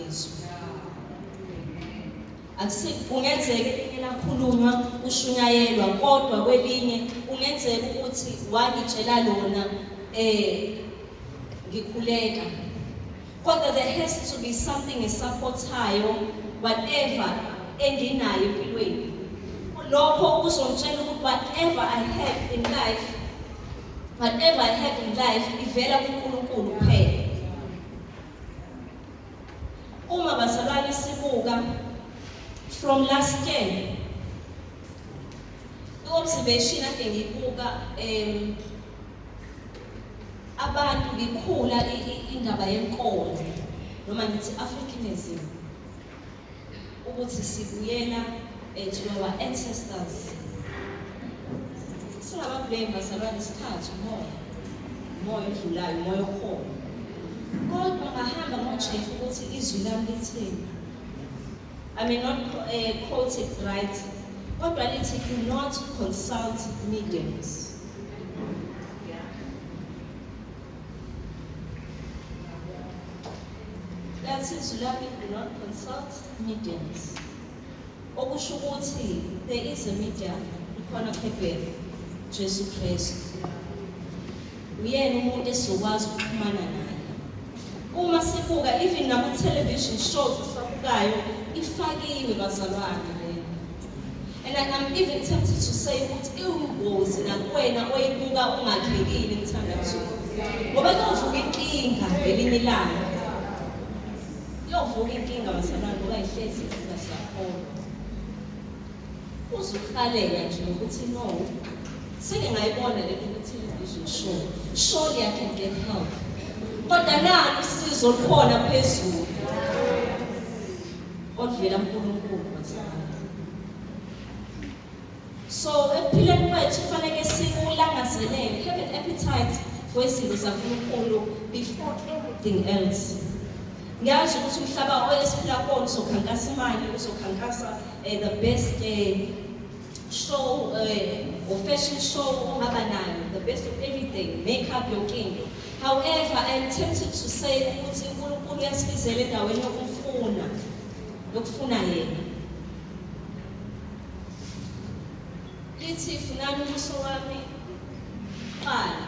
izwi. Kungenzeka elinye lakhulunywa kushunyayelwa, kodwa kwelinye kungenzeka ukuthi wangitshela lona ngikhuleka. Kodwa there has to be something esupportayo whatever enginayo empilweni. Lokho kuzongitshela ukuthi whatever I have in life ivela kuNkulunkulu kuphela. Uma bazalwane sibuka from last year, i-observation ade ngibuka abantu bikhula indaba yenkolo noma ngithi Africanism, ukuthi sibuyela to our ancestors. Singabablame bazalwane isikhathi umoya odlulayo, umoya okhona. Kodwa ngahamba ngocheck ukuthi izwi lami lithini. I may not quote it right, kodwa lithi do not consult mediums. That's izwi lami, do not consult mediums. Okusho ukuthi there is a medium, ikhona phephethu, Jesu Kristu. Uyena umuntu esizokwazi ukuxhumana naye. Uma sibuka even nama-television shows sabukayo ifakiwe bazalwane le. And I'm even tempted to say ukuthi iwungozi nakuwena oyibuka ungakhekile emthandazweni. Ngoba kuyovuka inkinga ngelinye ilanga. Kuyovuka inkinga bazalwane ngoba ihlezi ingasakholwa. Uzukhalela nje ukuthi no, sike ngayibona le television show. Surely I can get help. Kodwa nalo usizo lukhona phezulu. Odvela uNkulunkulu bazalwane. So ekuphileni kwethu kufanele sikulangazelele, have an appetite for izinto zaNkulunkulu before everything else. Ngiyazi ukuthi umhlaba oyesiphila kuwona uzokhankasa imali, uzokhankasa the best show or fashion show ongaba nayo, the best of everything, make up your king. However, I am tempted to say ukuthi uNkulunkulu uyasibizela endaweni yokufuna yena. Lithi funani ubuso wami qala.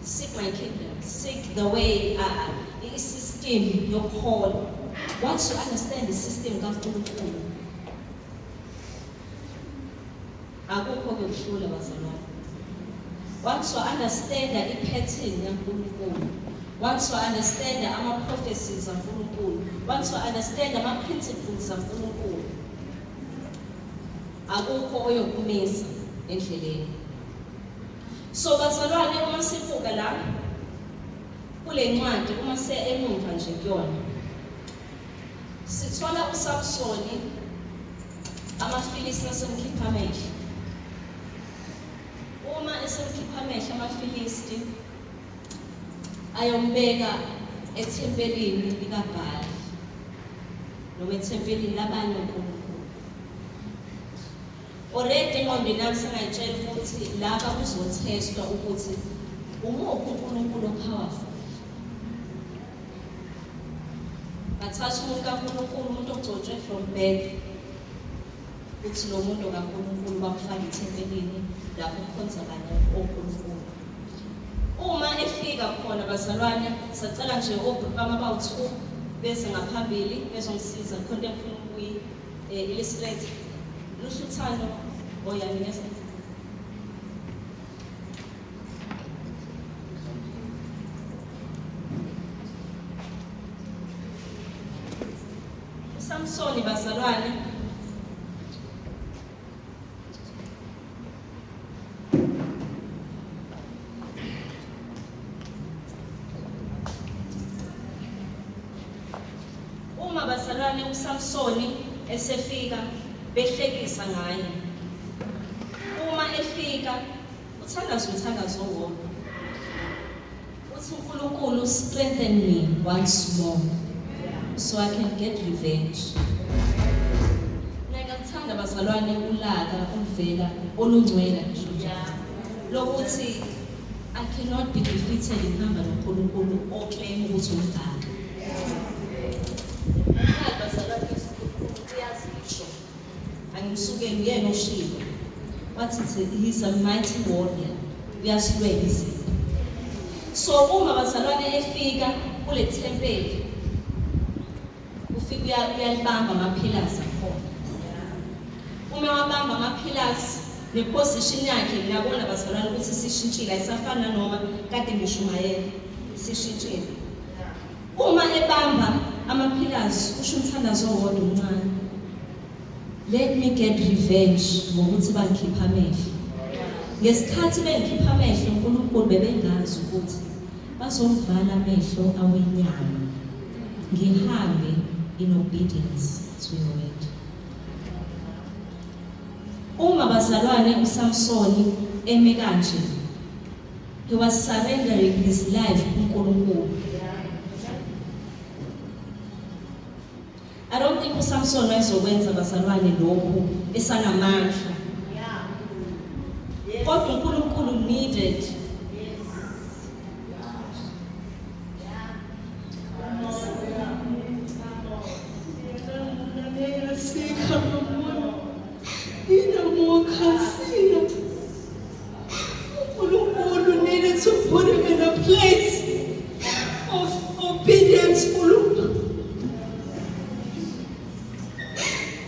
Seek my kingdom, seek the way, system yokuhola. Once you understand the system kaNkulunkulu, akukho okuhlula bazalwane. Once you understand the pattern kaNkulunkulu, once you understand the prophecies of kaNkulunkulu, once you understand the principles of kaNkulunkulu, akukho oyokumisa endleleni. So bazalwane, uma sibuka la kule ncwadi, uma emumva nje kuyona, sithola uSamsoni amaFilisti asemkhipha amehlo. Uma esemkhipha amehlo amaFilisti ayombeka ethempelini likaBhali noma ethempelini labanye uNkulunkulu. Already engqondweni yami sengayitshela ukuthi laba kuzothestwa ukuthi umuphi uNkulunkulu powerful. Bathatha umuntu kaNkulunkulu, umuntu ogcotshwe from birth, ukuthi lo muntu kaNkulunkulu bamfaka ethempelini lapho kukhonza kanye oNkulunkulu. Uma efika khona bazalwane, sacela nje obaba abawu2 bese ngaphambili bezongisiza khona ngifuna ukuyi-illustrate. Luhluthano oyanineza. uSamsoni bazalwane uma bazalwane uSamsoni esefika behlekisa ngaye. Uma efika uthandazo wonke. Uthi uNkulunkulu strengthen me once more so I can get revenge. Ngingathanda bazalwane ulaka uvela olungcwele nje. Lokuthi I cannot be defeated ngihamba noNkulunkulu oclaim ukuthi ungaka. uyena oshilo wathi he's a mighty warrior, uyasilwela izimo. So uma bazalwane efika kule tempeli ufika uyalibamba amaphilasi akhona. Uma wabamba amaphilasi neposition yakhe ngiyabona bazalwane ukuthi sishintshile, ayisafana noma kade ngishumayela, sishintshile. Uma ebamba amaphilasi usho umthandazo owodwa omncane, let me get revenge ngokuthi bangikhipha amehlo. Ngesikhathi bengikhipha amehlo uNkulunkulu bebengazi ukuthi bazomvala amehlo awenyama ngihambe in obedience to your word. Uma bazalwane uSamsoni eme kanje, he was surrendering his life kuNkulunkulu. I don't think uSamsoni wayezokwenza bazalwane lokhu esanamandla. Kodwa uNkulunkulu needed uNkulunkulu needed to put him in a place of obedience.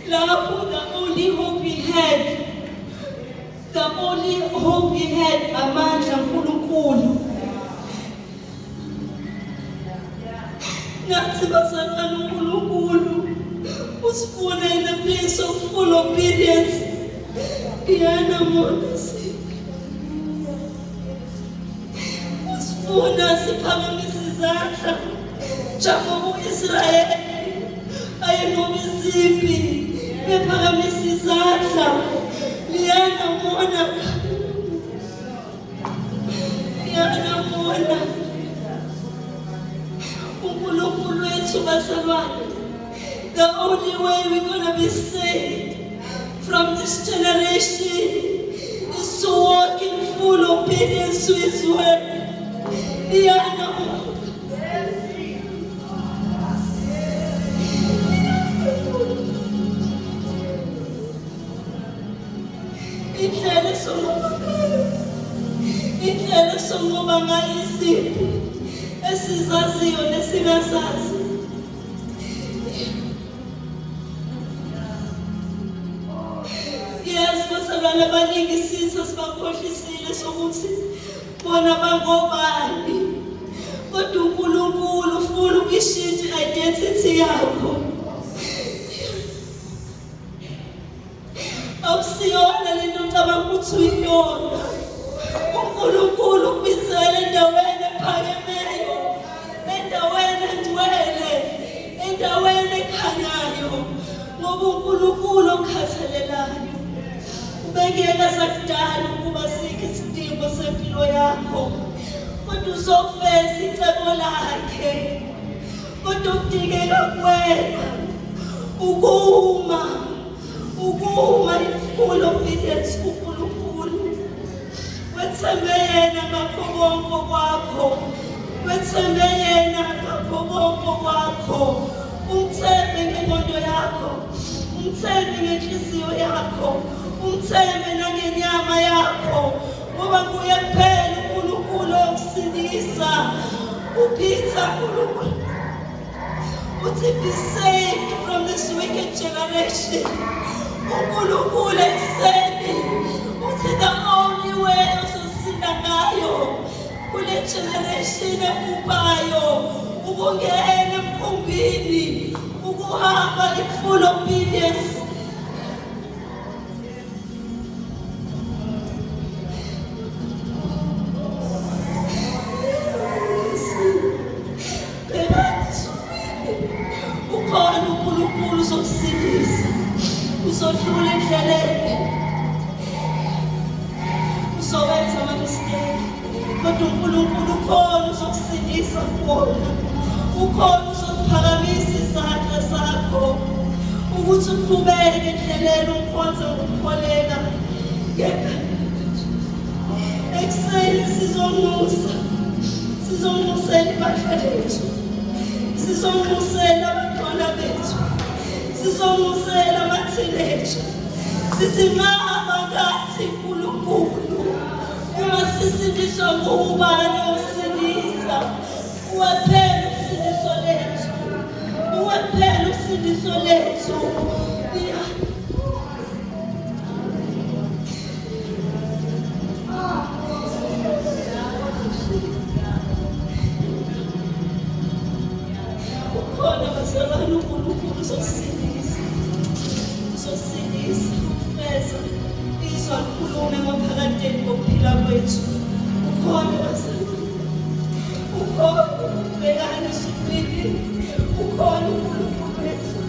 The only hope he had, amandla uNkulunkulu. Nathi bazalwane uNkulunkulu usifuna in a place of full obedience. Yana mona usifuna siphakamise izandla njengoba uIsrayeli ayenoba izimpi bephakamise izandla. Liyana mona uNkulunkulu wethu bazalwane. The only way we're gonna be saved from this generation is to walk in full obedience to His word. Indlela songoba ngayo izinto esizaziyo nesingazazi. Yes, bazalwane abaningi isizwe sibakhohlisile sokuthi bona bangobani, kodwa uNkulunkulu ufuna ukuyishintsha identity yakho. Awusiyona lento ocabanga ukuthi uyiyona. uNkulunkulu ukubizela endaweni ephakemeyo, endaweni engcwele, endaweni ekhanyayo, ngoba uNkulunkulu okhathalelayo. Ubengeka sakudala ukuba sikho isidingo sempilo yakho, kodwa uzofeza icebo lakhe. Kodwa ukudingeka kuwena ukuma in full obedience kuNkulunkulu. Wethembe yena ngakho konke kwakho, wethembe yena ngakho konke kwakho. Umthembe ngengqondo yakho, umthembe ngenhliziyo yakho, umthembe nangenyama yakho, ngoba nguye kuphela uNkulunkulu okusindisa. uPeter uthi be saved from this wicked generation. uNkulunkulu ekuseni uthi the only way uzosinda ngayo kule generation ebhubhayo ukungena emkhumbini, ukuhamba in full obedience. Ukhona uNkulunkulu uzokusindisa, uzodlula endleleni, uzowenza ama-mistake, kodwa uNkulunkulu ukhona uzokusindisa kuwona. Ukhona uzokuphakamisa izandla zakho ukuthi uqhubeke endleleni umkhonza ngokukholeka. Ekuseni sizonxusela ibandla lethu, sizonxusela abantwana bethu, sizonxusela ama-teenager, sithi ngahamba ngathi uNkulunkulu uma sisindiswa ngubani osindisa uwaphela usindiso lethu uwaphela usindiso lethu ukhona basabani uNkulunkulu uzosindisa ufeza izwa likhulume ngaphakadeni kokuphila kwethu ukhona basabani ukhona ubhekana isipili ukhona uNkulunkulu wethu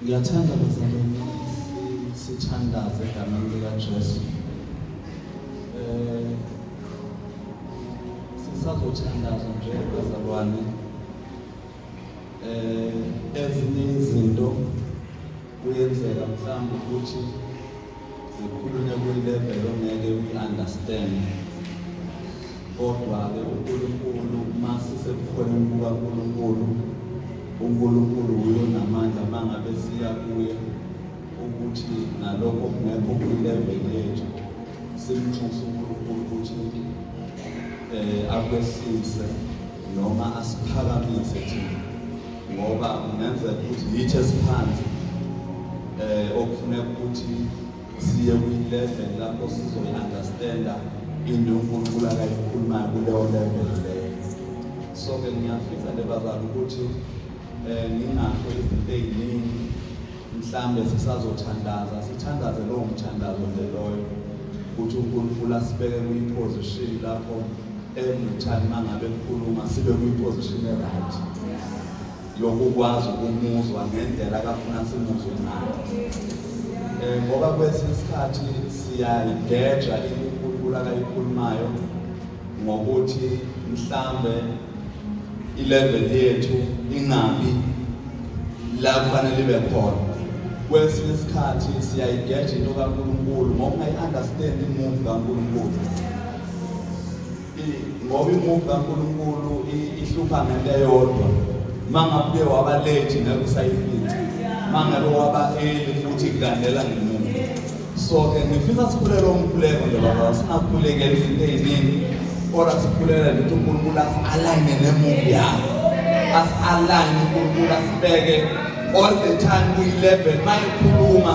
Ngiyathanda bazalwane sithandaze egameni likaJesu. Sisazothandaza nje bazalwane. Ezinye izinto kuyenzeka mhlawumbe ukuthi zikhulunywe kwi-level ongeke uyi-understand. Kodwa-ke uNkulunkulu masisebukholweni bukaNkulunkulu uNkulunkulu uyo namandla mangabe siya kuye ukuthi nalokho kungekho kwi-level yethu simnxuse uNkulunkulu ukuthi akwehlise noma asiphakamise thina ngoba kungenzeka ukuthi yithi esiphansi okufuneka ukuthi siye kwi-level lapho sizoyi-understanda into uNkulunkulu akayikhulumayo kuleyo level leyo. So-ke ngiyafisa le bazali ukuthi ngingasho izinto eziningi mhlambe sisazothandaza sithandaze lowo mthandazo nje loyo ukuthi uNkulunkulu asibeke kwi-position lapho emthani mangabe ekhuluma sibe kwi-position right yokukwazi ukumuzwa ngendlela akafuna simuzwe ngayo. Ngoba kwesinye isikhathi siyayigeja uNkulunkulu akayikhulumayo ngokuthi mhlambe i-level yethu ingabi la kufanele ibe khona. Kwesinye isikhathi siyayigeja into kaNkulunkulu ngoba ungayi-understand imove kaNkulunkulu. Ngoba imove kaNkulunkulu ihlupha ngento eyodwa. Mangabe waba late ngeke usayifica. Mangabe waba early futhi kulandela ngemuva. So-ke ngifisa sikhulele umkhuleko nje baba singakhulekela izinto eziningi kodwa sikhulele ukuthi uNkulunkulu asi-align nemuvi yakhe. Asi-align uNkulunkulu asibeke all the time kwi-level mayikhuluma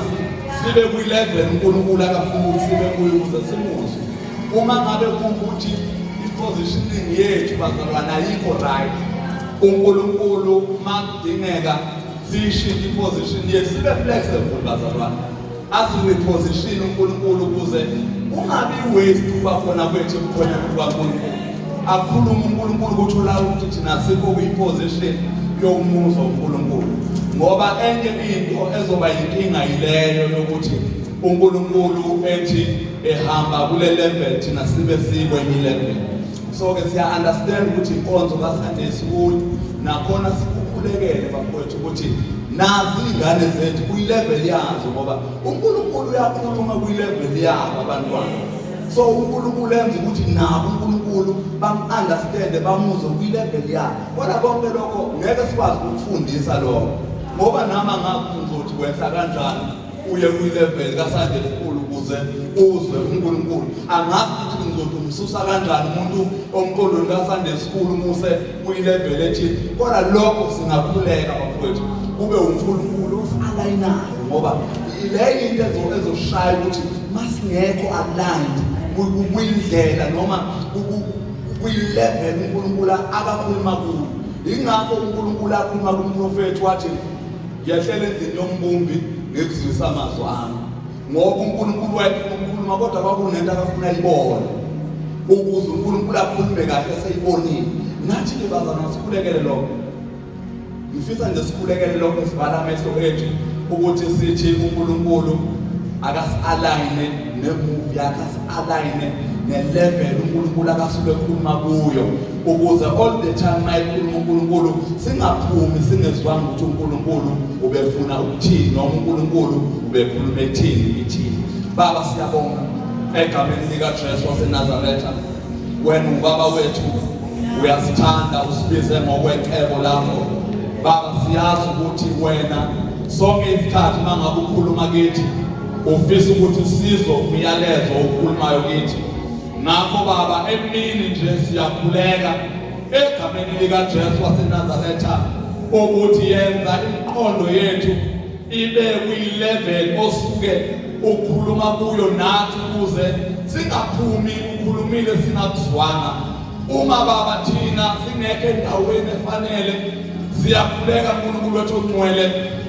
sibe kwi-level uNkulunkulu akafuna ukuthi sibe kuyo ukuze simuzwe. Uma ngabe kuwukuthi i-positioning yethu bazalwane ayikho right uNkulunkulu makudingeka siyishintshe i-position yethu sibe flexible bazalwane. Asiwe-position uNkulunkulu ukuze ungabi waste kuba khona kwethu ebukhoneni bukaNkulunkulu. Akhuluma uNkulunkulu ukuthi ulawo ukuthi thina sikho kwi-position yomuzwa uNkulunkulu. Ngoba enye into ezoba yinkinga yileyo yokuthi uNkulunkulu ethi ehamba kule level thina sibe sikwenye level. So-ke siya-understand ukuthi inkonzo ka-Sunday school nakhona sikukhulekele bafowethu ukuthi nazi iy'ngane zethu kwi-level yazo ngoba uNkulunkulu uyakhuluma kwi-level yabo abantwana. So uNkulunkulu enza ukuthi nabo uNkulunkulu bam-understande bamuzwe kwi-level yabo. Kodwa konke lokho ngeke sikwazi ukufundisa lokho ngoba nama ngakho ngizothi wehla kanjani uye kwi-level ka-Sunday school ukuze uzwe uNkulunkulu. Angazi ukuthi ngizothi umsusa kanjani umuntu omqondweni ka-Sunday school umuse kwi-level ethile. Kodwa lokho singakhuleka bafowethu kube uNkulunkulu osi-alayinayo, ngoba ile into ezoshaya ukuthi masingekho aligned kuyindlela noma kuyi-level uNkulunkulu akakhuluma kuyo. Yingakho uNkulunkulu akhuluma kumprofethi wathi ngiyahlela endlini yombumbi ngekuzwisa amazwi ami, ngoba uNkulunkulu wayefuna ukukhuluma kodwa kwakunento akafuna ayibone ukuze uNkulunkulu akhulume kahle eseyibonile. Nathi-ke bazalwane sikhulekele lokho, ngifisa nje sikhulekele lokho esivala amehlo ethu ukuthi sithi uNkulunkulu akasi-alayine nemuvi yakhe, asi-alayine ne-level uNkulunkulu akasuke ekhuluma kuyo, ukuze all the time mayikhuluma uNkulunkulu singaphumi singezwanga ukuthi uNkulunkulu ubefuna ukuthini noma uNkulunkulu ubekhuluma ethini. Baba siyabonga egameni likaJesu waseNazaretha, wena ubaba wethu uyasithanda usibize ngokwecebo lakho. Baba siyazi ukuthi wena sonke isikhathi mangabe ukhuluma kithi ufisa ukuthi sizwe umyalezo okhulumayo kithi. Ngakho Baba emini nje siyakhuleka egameni likaJesu waseNazaretha ukuthi yenza imiqondo yethu ibe kwi-level osuke ukhuluma kuyo nathi, ukuze singaphumi ukhulumile singakuzwanga. Uma Baba thina singekho endaweni efanele, siyakhuleka uNkulunkulu wethu ongcwele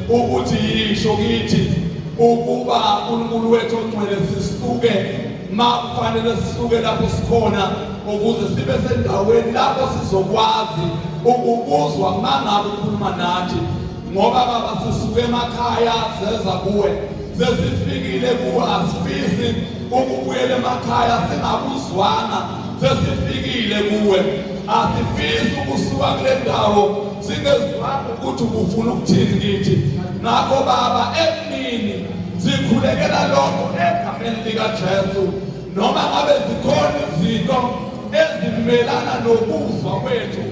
ukuthi yisho kithi ukuba uNkulunkulu wethu ongcwele sisuke makufanele sisuke lapho sikhona, ukuze sibe sendaweni lapho sizokwazi ukubuzwa mangabe ukhuluma nathi. Ngoba Baba sisuke emakhaya seza kuwe, sesifikile kuwe, asifisi ukubuyela emakhaya singabuzwana, sesifikile kuwe, asifisi ukusuka kule ndawo singezwanga ukuthi ubufuna ukuthini kithi. Ngakho Baba emini sikhulekela lokho egameni likaJesu, noma ngabe zikhona izinto ezimelana nokuzwa kwethu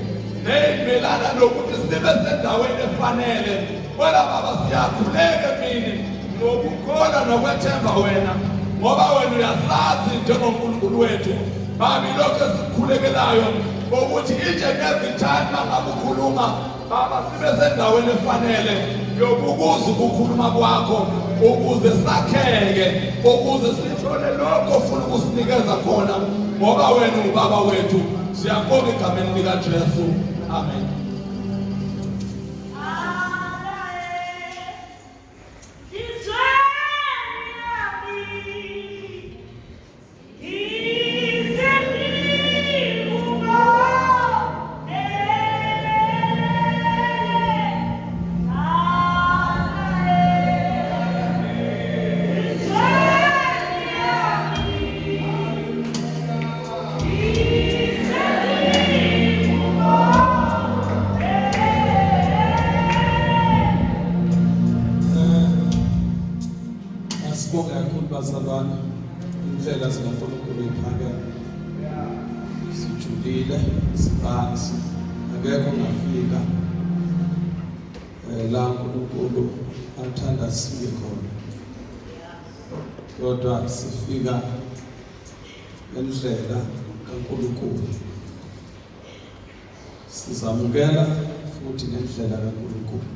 nezimelana nokuthi sibe sendaweni efanele, wena Baba siyakhuleka emini ngokukholwa nokwethemba wena, ngoba wena uyasazi njengoNkulunkulu wethu. Baba lokho esikhulekelayo ukuthi each and every time mangabe ukhuluma Baba sibe sendaweni efanele yokukuza ukukhuluma kwakho, ukuze sakheke, ukuze sithole lokho ofuna ukusinikeza khona, ngoba wena ubaba wethu. Siyabonga egameni likaJesu, amen. Sibonga kakhulu bazalwane, indlela zikaNkulunkulu iphakeme. Sijulile, sibanzi, akekho ongafika la uNkulunkulu athanda sifike khona. Kodwa sifika ngendlela kaNkulunkulu, sizamukela futhi ngendlela kaNkulunkulu.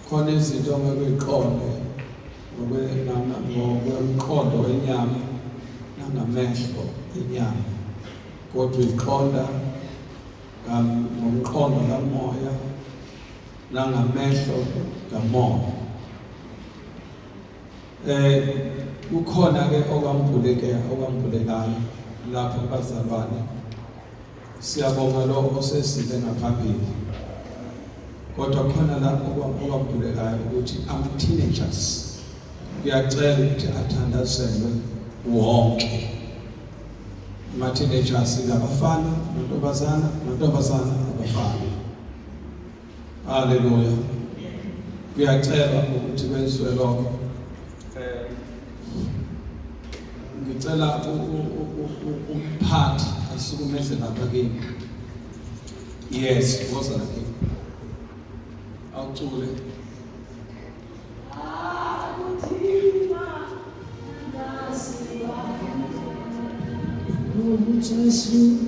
Khona izinto ongeke ngokwemqondo wenyama nangamehlo enyama, kodwa uyiqonda ngomqondo kamoya nangamehlo kamoya. Kukhona-ke okwambulekayo lapho bazalwane. Siyabonga lokho osesile ngaphambili, kodwa khona lapho okwambulekayo ukuthi ama-teenagers kuyacela ukuthi athandazelwe wonke. Ama-teenagers ngabafana nontombazana, abafana. Haleluya. Kuyacela ukuthi kwenziwe lokho. Ngicela umphathi asukumeze lapha kimi. Yes, woza la kimi. Awucule. uJesu